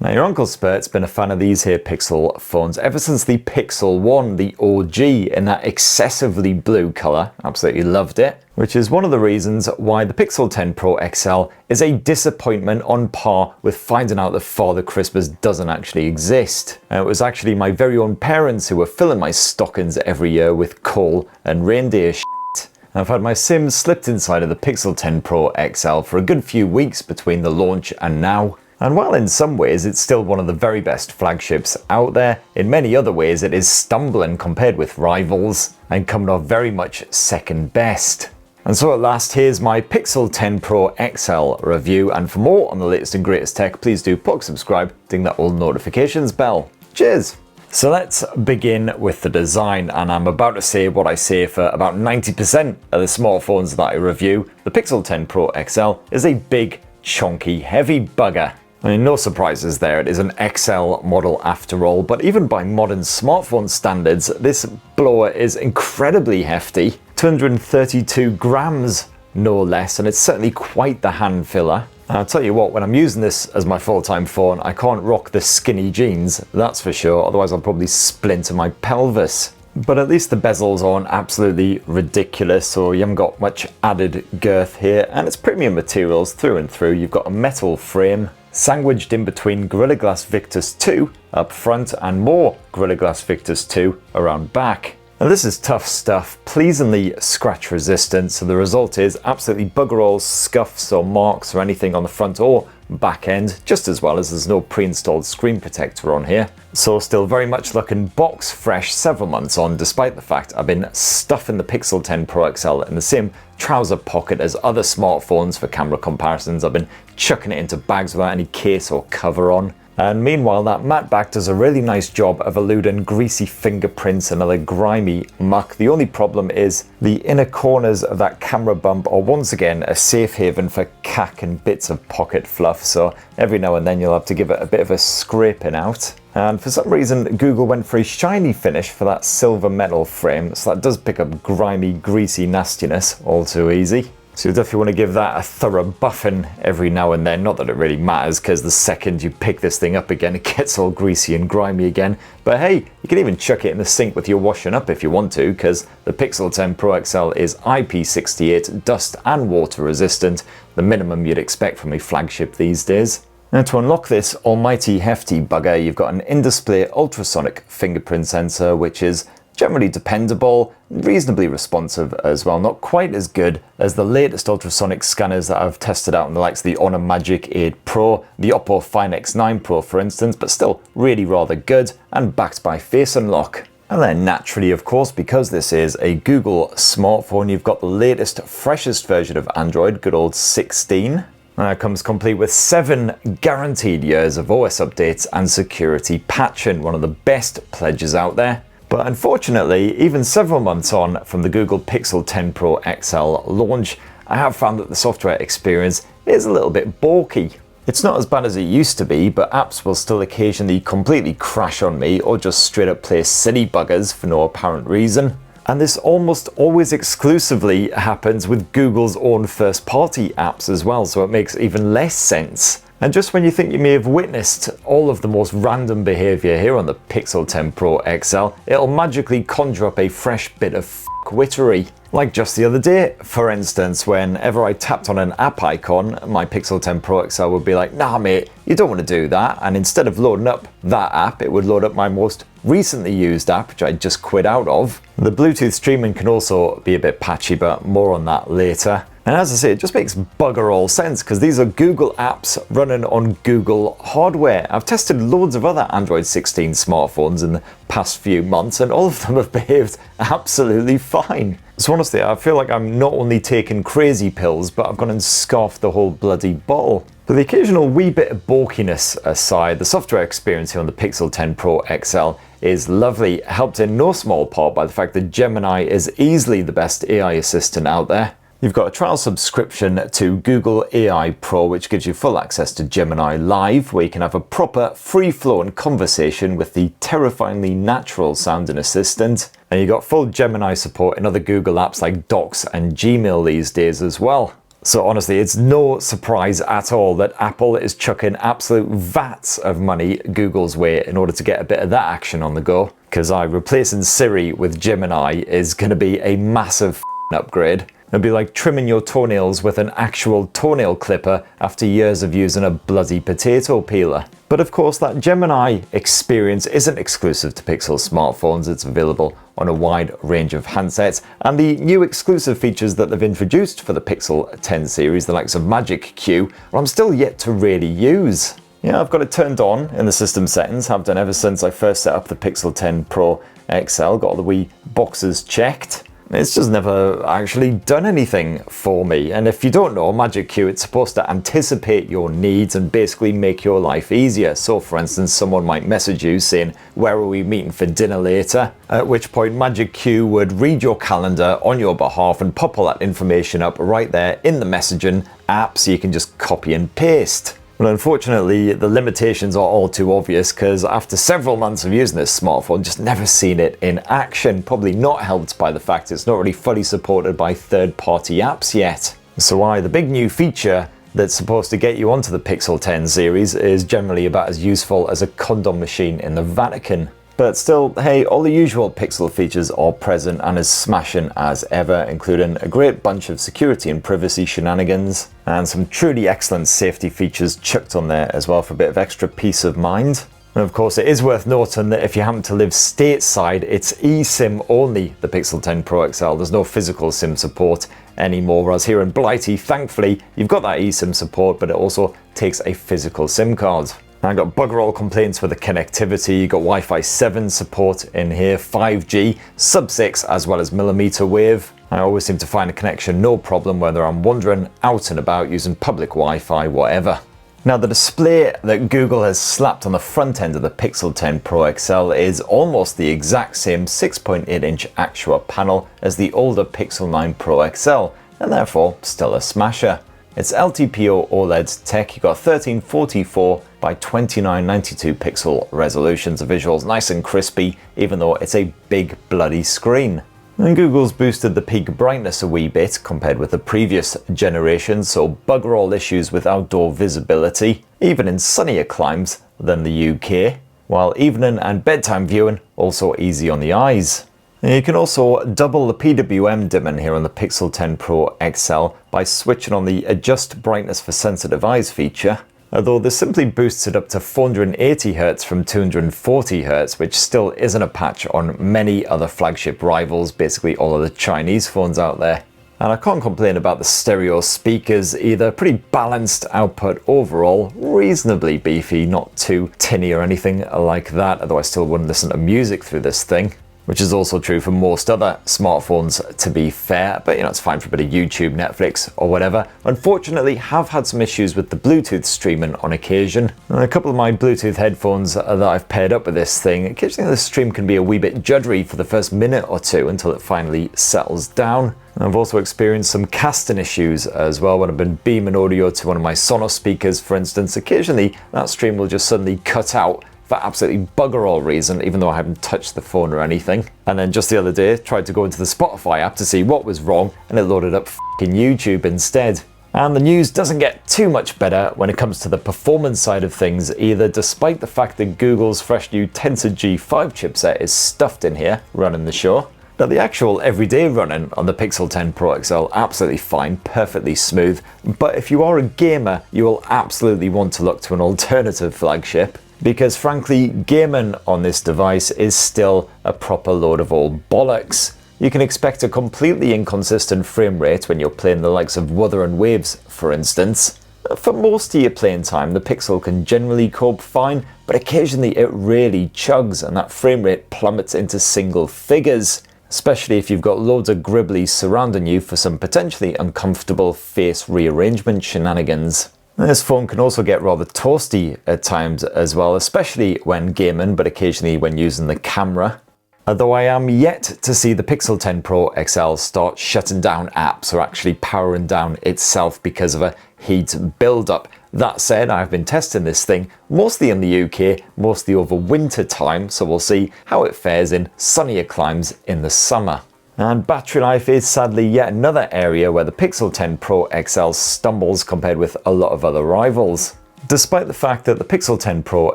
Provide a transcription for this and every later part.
Now your Uncle Spurt's been a fan of these here Pixel phones ever since the Pixel 1, the OG, in that excessively blue colour. Absolutely loved it. Which is one of the reasons why the Pixel 10 Pro XL is a disappointment on par with finding out that Father Christmas doesn't actually exist. And it was actually my very own parents who were filling my stockings every year with coal and reindeer shit. I've had my SIM slipped inside of the Pixel 10 Pro XL for a good few weeks between the launch and now. And while in some ways it's still one of the very best flagships out there, in many other ways it is stumbling compared with rivals and coming off very much second best. And so at last, here's my Pixel 10 Pro XL review, and for more on the latest and greatest tech, please do subscribe, ding that old notifications bell. Cheers! So let's begin with the design, and I'm about to say what I say for about 90% of the smartphones that I review. The Pixel 10 Pro XL is a big, chunky, heavy bugger. I mean, no surprises there, it is an XL model after all, but even by modern smartphone standards, this blower is incredibly hefty. 232 grams, no less, and it's certainly quite the hand filler. And I'll tell you what, when I'm using this as my full-time phone, I can't rock the skinny jeans, that's for sure, otherwise I'll probably splinter my pelvis. But at least the bezels aren't absolutely ridiculous, so you haven't got much added girth here, and it's premium materials through and through. You've got a metal frame, sandwiched in between Gorilla Glass Victus 2 up front and more Gorilla Glass Victus 2 around back. Now this is tough stuff, pleasingly scratch resistant, so the result is absolutely bugger all scuffs or marks or anything on the front or back end, just as well as there's no pre-installed screen protector on here. So still very much looking box fresh several months on, despite the fact I've been stuffing the Pixel 10 Pro XL in the same trouser pocket as other smartphones for camera comparisons. I've been chucking it into bags without any case or cover on. And meanwhile, that matte back does a really nice job of eluding greasy fingerprints and other grimy muck. The only problem is the inner corners of that camera bump are once again a safe haven for cack and bits of pocket fluff, so every now and then you'll have to give it a bit of a scraping out. And for some reason, Google went for a shiny finish for that silver metal frame, so that does pick up grimy, greasy nastiness all too easy. So you'll definitely want to give that a thorough buffing every now and then. Not that it really matters, because the second you pick this thing up again, it gets all greasy and grimy again. But hey, you can even chuck it in the sink with your washing up if you want to, because the Pixel 10 Pro XL is IP68 dust and water resistant, the minimum you'd expect from a flagship these days. Now to unlock this almighty hefty bugger, you've got an in-display ultrasonic fingerprint sensor, which is generally dependable, reasonably responsive as well. Not quite as good as the latest ultrasonic scanners that I've tested out in the likes of the Honor Magic 8 Pro, the OPPO Find X9 Pro for instance, but still really rather good and backed by Face Unlock. And then naturally, of course, because this is a Google smartphone, you've got the latest, freshest version of Android, good old 16. And it comes complete with 7 guaranteed years of OS updates and security patching, one of the best pledges out there. But unfortunately, even several months on from the Google Pixel 10 Pro XL launch, I have found that the software experience is a little bit bulky. It's not as bad as it used to be, but apps will still occasionally completely crash on me or just straight up play silly buggers for no apparent reason. And this almost always exclusively happens with Google's own first-party apps as well, so it makes even less sense. And just when you think you may have witnessed all of the most random behavior here on the Pixel 10 Pro XL, it'll magically conjure up a fresh bit of f***wittery. Like just the other day, for instance, whenever I tapped on an app icon, my Pixel 10 Pro XL would be like, nah mate, you don't want to do that. And instead of loading up that app, it would load up my most recently used app, which I just quit out of. The Bluetooth streaming can also be a bit patchy, but more on that later. And as I say, it just makes bugger all sense because these are Google apps running on Google hardware. I've tested loads of other Android 16 smartphones in the past few months and all of them have behaved absolutely fine. So honestly, I feel like I'm not only taking crazy pills, but I've gone and scarfed the whole bloody bottle. But the occasional wee bit of bulkiness aside, the software experience here on the Pixel 10 Pro XL is lovely, helped in no small part by the fact that Gemini is easily the best AI assistant out there. You've got a trial subscription to Google AI Pro, which gives you full access to Gemini Live, where you can have a proper free-flowing conversation with the terrifyingly natural sounding assistant. And you've got full Gemini support in other Google apps like Docs and Gmail these days as well. So honestly, it's no surprise at all that Apple is chucking absolute vats of money Google's way in order to get a bit of that action on the go. Because replacing Siri with Gemini is going to be a massive upgrade. It'd be like trimming your toenails with an actual toenail clipper after years of using a bloody potato peeler. But of course, that Gemini experience isn't exclusive to Pixel smartphones. It's available on a wide range of handsets, and the new exclusive features that they've introduced for the Pixel 10 series, the likes of Magic Q, I'm still yet to really use. Yeah, I've got it turned on in the system settings, have done ever since I first set up the Pixel 10 Pro XL, got all the wee boxes checked. It's just never actually done anything for me. And if you don't know, Magic Q, it's supposed to anticipate your needs and basically make your life easier. So for instance, someone might message you saying, where are we meeting for dinner later? At which point Magic Q would read your calendar on your behalf and pop all that information up right there in the messaging app so you can just copy and paste. But unfortunately, the limitations are all too obvious because after several months of using this smartphone, just never seen it in action. Probably not helped by the fact it's not really fully supported by third-party apps yet. So the big new feature that's supposed to get you onto the Pixel 10 series is generally about as useful as a condom machine in the Vatican. But still, hey, all the usual Pixel features are present and as smashing as ever, including a great bunch of security and privacy shenanigans, and some truly excellent safety features chucked on there as well for a bit of extra peace of mind. And of course, it is worth noting that if you happen to live stateside, it's eSIM only, the Pixel 10 Pro XL. There's no physical SIM support anymore, whereas here in Blighty, thankfully, you've got that eSIM support, but it also takes a physical SIM card. I got bugger all complaints with the connectivity. You got Wi-Fi 7 support in here, 5G, sub-6 as well as millimeter wave. I always seem to find a connection no problem whether I'm wandering out and about using public Wi-Fi, whatever. Now the display that Google has slapped on the front end of the Pixel 10 Pro XL is almost the exact same 6.8-inch Actua panel as the older Pixel 9 Pro XL, and therefore still a smasher. It's LTPO OLED tech. You got 1344 by 2992 pixel resolution. The visuals nice and crispy, even though it's a big bloody screen. And Google's boosted the peak brightness a wee bit compared with the previous generation, so bugger all issues with outdoor visibility, even in sunnier climes than the UK, while evening and bedtime viewing also easy on the eyes. You can also double the PWM dimming here on the Pixel 10 Pro XL by switching on the Adjust Brightness for Sensitive Eyes feature, although this simply boosts it up to 480Hz from 240Hz, which still isn't a patch on many other flagship rivals, basically all of the Chinese phones out there. And I can't complain about the stereo speakers either, pretty balanced output overall, reasonably beefy, not too tinny or anything like that, although I still wouldn't listen to music through this thing. Which is also true for most other smartphones, to be fair, but it's fine for a bit of YouTube, Netflix, or whatever. Unfortunately, have had some issues with the Bluetooth streaming on occasion. And a couple of my Bluetooth headphones that I've paired up with this thing, occasionally the stream can be a wee bit juddery for the first minute or two until it finally settles down. And I've also experienced some casting issues as well when I've been beaming audio to one of my Sonos speakers, for instance. Occasionally, that stream will just suddenly cut out for absolutely bugger all reason, even though I haven't touched the phone or anything. And then just the other day, tried to go into the Spotify app to see what was wrong, and it loaded up f***ing YouTube instead. And the news doesn't get too much better when it comes to the performance side of things either, despite the fact that Google's fresh new Tensor G5 chipset is stuffed in here, running the show. Now the actual everyday running on the Pixel 10 Pro XL, absolutely fine, perfectly smooth, but if you are a gamer, you will absolutely want to look to an alternative flagship. Because frankly, gaming on this device is still a proper load of old bollocks. You can expect a completely inconsistent frame rate when you're playing the likes of Wuthering Waves, for instance. For most of your playing time, the Pixel can generally cope fine, but occasionally it really chugs and that frame rate plummets into single figures, especially if you've got loads of gribblies surrounding you for some potentially uncomfortable face rearrangement shenanigans. This phone can also get rather toasty at times as well, especially when gaming, but occasionally when using the camera. Although I am yet to see the Pixel 10 Pro XL start shutting down apps or actually powering down itself because of a heat build-up. That said, I've been testing this thing mostly in the UK, mostly over winter time, so we'll see how it fares in sunnier climes in the summer. And battery life is sadly yet another area where the Pixel 10 Pro XL stumbles compared with a lot of other rivals. Despite the fact that the Pixel 10 Pro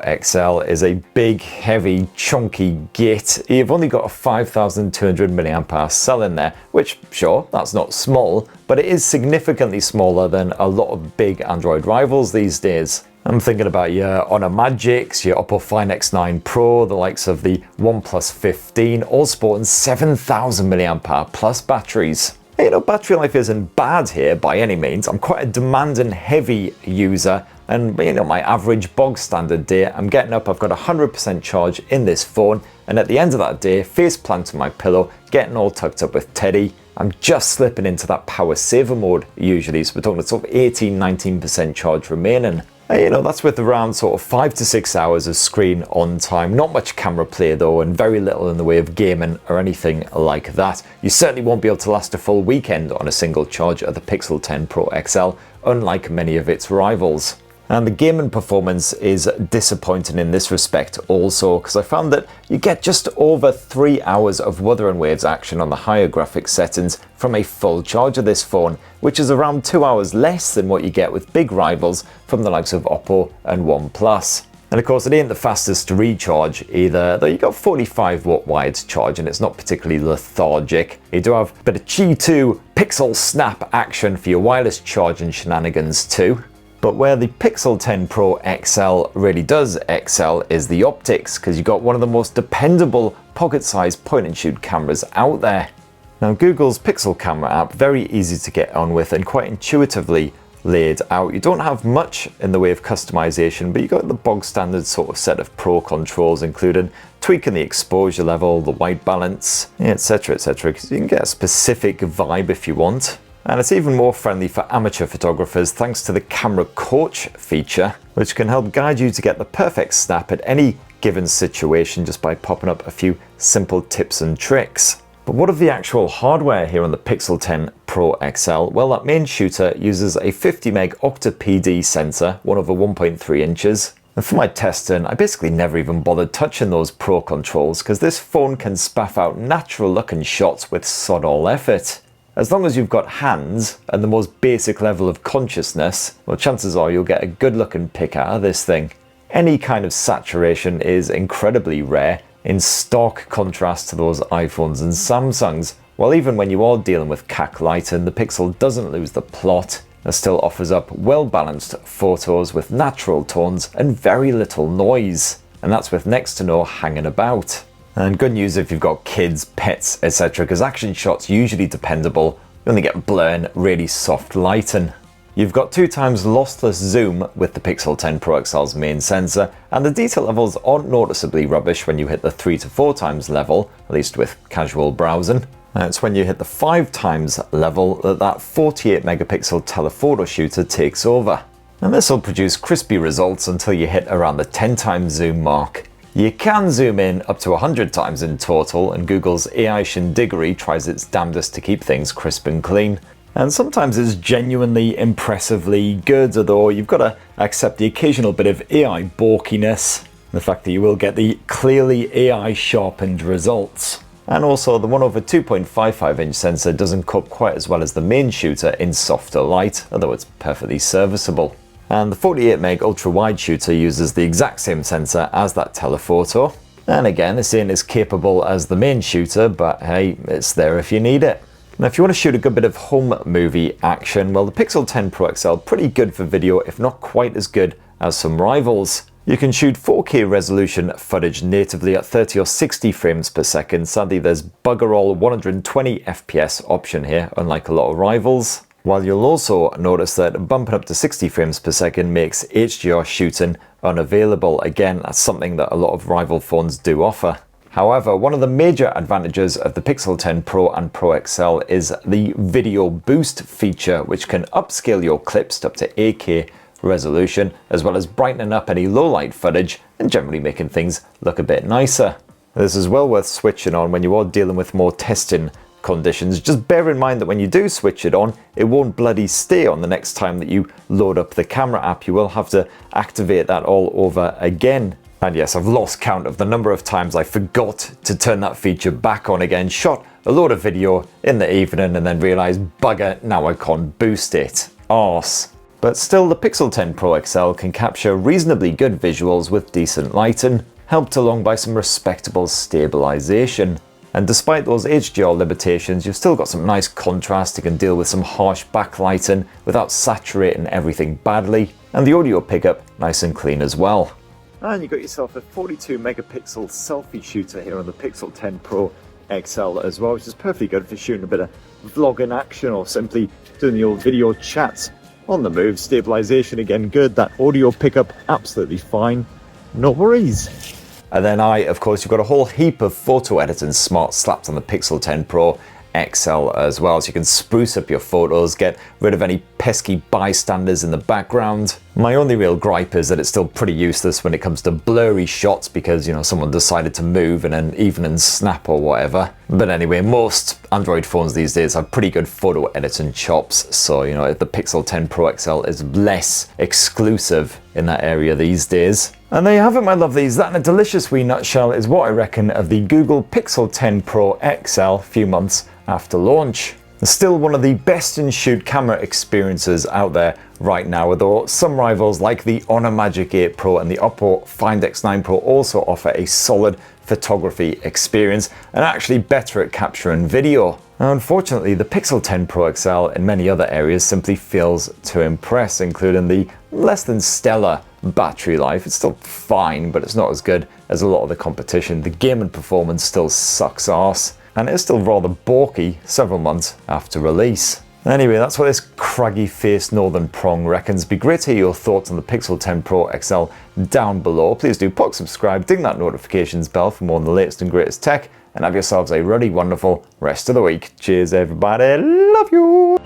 XL is a big, heavy, chunky git, you've only got a 5200 mAh cell in there, which, sure, that's not small, but it is significantly smaller than a lot of big Android rivals these days. I'm thinking about your Honor Magics, your OPPO Find X9 Pro, the likes of the OnePlus 15, all sporting 7000 mAh plus batteries. You know, battery life isn't bad here by any means. I'm quite a demanding heavy user, and you know, my average bog standard day, I'm getting up, I've got 100% charge in this phone, and at the end of that day, face planted on my pillow, getting all tucked up with Teddy, I'm just slipping into that power saver mode usually, so we're talking sort of 18-19% charge remaining. You know, that's with around sort of 5 to 6 hours of screen on time. Not much camera play though, and very little in the way of gaming or anything like that. You certainly won't be able to last a full weekend on a single charge of the Pixel 10 Pro XL, unlike many of its rivals. And the gaming performance is disappointing in this respect also, because I found that you get just over 3 hours of Wuthering Waves action on the higher graphics settings from a full charge of this phone, which is around 2 hours less than what you get with big rivals from the likes of OPPO and OnePlus. And of course, it ain't the fastest to recharge either, though you got 45 watt wired charge and it's not particularly lethargic. You do have a bit of Qi 2 pixel snap action for your wireless charging shenanigans too. But where the Pixel 10 Pro XL really does excel is the optics, because you've got one of the most dependable pocket-sized point-and-shoot cameras out there. Now, Google's Pixel Camera app, very easy to get on with and quite intuitively laid out. You don't have much in the way of customization, but you got the bog standard sort of set of pro controls, including tweaking the exposure level, the white balance, etc, because you can get a specific vibe if you want. And it's even more friendly for amateur photographers thanks to the camera coach feature, which can help guide you to get the perfect snap at any given situation just by popping up a few simple tips and tricks. But what of the actual hardware here on the Pixel 10 Pro XL? Well, that main shooter uses a 50 meg Octa-PD sensor, 1/1.3 inches. And for my testing, I basically never even bothered touching those pro controls because this phone can spaff out natural looking shots with sod all effort. As long as you've got hands and the most basic level of consciousness, well, chances are you'll get a good looking pic out of this thing. Any kind of saturation is incredibly rare, in stark contrast to those iPhones and Samsungs, while even when you are dealing with CAC lighting, the Pixel doesn't lose the plot. It still offers up well-balanced photos with natural tones and very little noise, and that's with next to no hanging about. And good news if you've got kids, pets, etc, because action shots usually dependable, you only get blur and really soft lighting. You've got 2 times lossless zoom with the Pixel 10 Pro XL's main sensor, and the detail levels aren't noticeably rubbish when you hit the 3 to 4 times level, at least with casual browsing. And it's when you hit the 5 times level that 48 megapixel telephoto shooter takes over. And this will produce crispy results until you hit around the 10 times zoom mark. You can zoom in up to 100 times in total, and Google's AI shindiggery tries its damnedest to keep things crisp and clean. And sometimes it's genuinely impressively good, although you've got to accept the occasional bit of AI balkiness, the fact that you will get the clearly AI sharpened results. And also the 1/2.55 inch sensor doesn't cope quite as well as the main shooter in softer light, although it's perfectly serviceable. And the 48 meg ultra wide shooter uses the exact same sensor as that telephoto. And again, this ain't as capable as the main shooter, but hey, it's there if you need it. Now, if you want to shoot a good bit of home movie action, well, the Pixel 10 Pro XL pretty good for video, if not quite as good as some rivals. You can shoot 4K resolution footage natively at 30 or 60 frames per second. Sadly, there's bugger all 120 FPS option here, unlike a lot of rivals. While you'll also notice that bumping up to 60 frames per second makes HDR shooting unavailable. Again, that's something that a lot of rival phones do offer. However, one of the major advantages of the Pixel 10 Pro and Pro XL is the video boost feature, which can upscale your clips to up to 8K resolution, as well as brightening up any low light footage and generally making things look a bit nicer. This is well worth switching on when you are dealing with more testing conditions. Just bear in mind that when you do switch it on, it won't bloody stay on the next time that you load up the camera app. You will have to activate that all over again. And yes, I've lost count of the number of times I forgot to turn that feature back on again, shot a load of video in the evening and then realised, bugger, now I can't boost it. Arse. But still, the Pixel 10 Pro XL can capture reasonably good visuals with decent lighting, helped along by some respectable stabilisation. And despite those HDR limitations, you've still got some nice contrast. You can deal with some harsh backlighting without saturating everything badly. And the audio pickup, nice and clean as well. And you got yourself a 42 megapixel selfie shooter here on the Pixel 10 Pro XL as well, which is perfectly good for shooting a bit of vlogging action or simply doing the old video chats on the move. Stabilization again good, that audio pickup absolutely fine, no worries. And then of course, you've got a whole heap of photo editing smarts slapped on the Pixel 10 Pro XL as well, so you can spruce up your photos, get rid of any pesky bystanders in the background. My only real gripe is that it's still pretty useless when it comes to blurry shots because, you know, someone decided to move in an evening snap or whatever. But anyway, most Android phones these days have pretty good photo editing chops, so, you know, the Pixel 10 Pro XL is less exclusive in that area these days. And there you have it, my lovelies. That in a delicious wee nutshell is what I reckon of the Google Pixel 10 Pro XL a few months after launch. It's still one of the best in shoot camera experiences out there right now, although some rivals like the Honor Magic 8 Pro and the OPPO Find X9 Pro also offer a solid photography experience and are actually better at capturing video. Now, unfortunately, the Pixel 10 Pro XL in many other areas simply fails to impress, including the less than stellar battery life. It's still fine, but it's not as good as a lot of the competition. The gaming performance still sucks arse, and it's still rather balky several months after release. Anyway, that's what this craggy-faced Northern Prong reckons. Be great to hear your thoughts on the Pixel 10 Pro XL down below. Please do subscribe, ding that notifications bell for more on the latest and greatest tech, and have yourselves a really wonderful rest of the week. Cheers, everybody. Love you.